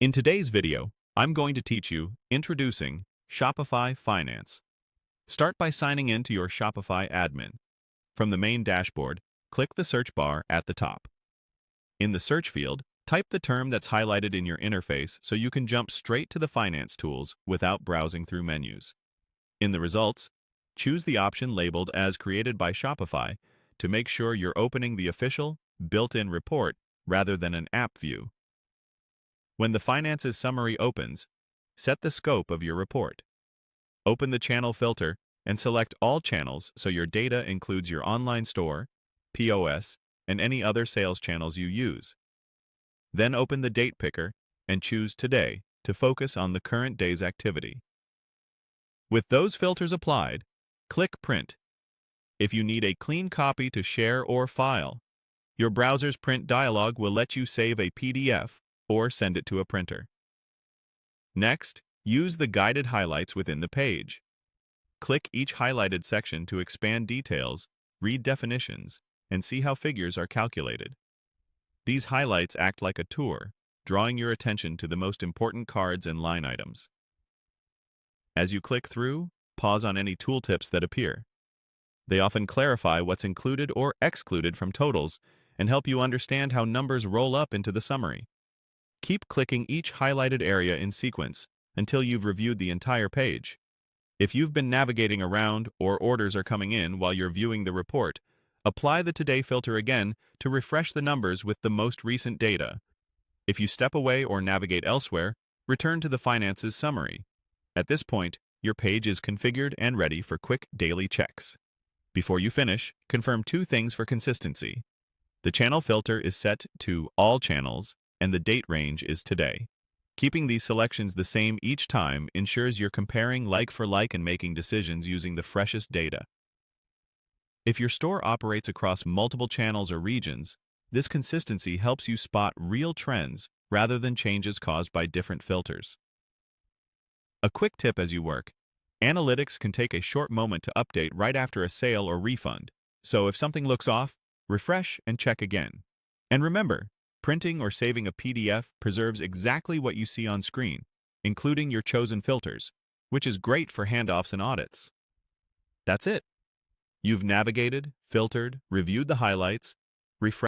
In today's video, I'm going to teach you Introducing Shopify Finance. Start by signing in to your Shopify admin. From the main dashboard, click the search bar at the top. In the search field, type the term that's highlighted in your interface so you can jump straight to the finance tools without browsing through menus. In the results, choose the option labeled as Created by Shopify to make sure you're opening the official, built-in report rather than an app view. When the Finances Summary opens, set the scope of your report. Open the channel filter and select all channels so your data includes your online store, POS, and any other sales channels you use. Then open the date picker and choose Today to focus on the current day's activity. With those filters applied, click Print. If you need a clean copy to share or file, your browser's print dialog will let you save a PDF or send it to a printer. Next, use the guided highlights within the page. Click each highlighted section to expand details, read definitions, and see how figures are calculated. These highlights act like a tour, drawing your attention to the most important cards and line items. As you click through, pause on any tooltips that appear. They often clarify what's included or excluded from totals and help you understand how numbers roll up into the summary. Keep clicking each highlighted area in sequence until you've reviewed the entire page. If you've been navigating around or orders are coming in while you're viewing the report, apply the Today filter again to refresh the numbers with the most recent data. If you step away or navigate elsewhere, return to the Finances Summary. At this point, your page is configured and ready for quick daily checks. Before you finish, confirm two things for consistency. The channel filter is set to All Channels, and the date range is Today. Keeping these selections the same each time ensures you're comparing like for like and making decisions using the freshest data. If your store operates across multiple channels or regions, this consistency helps you spot real trends rather than changes caused by different filters. A quick tip as you work: analytics can take a short moment to update right after a sale or refund, so if something looks off, refresh and check again. And remember, printing or saving a PDF preserves exactly what you see on screen, including your chosen filters, which is great for handoffs and audits. That's it. You've navigated, filtered, reviewed the highlights, refreshed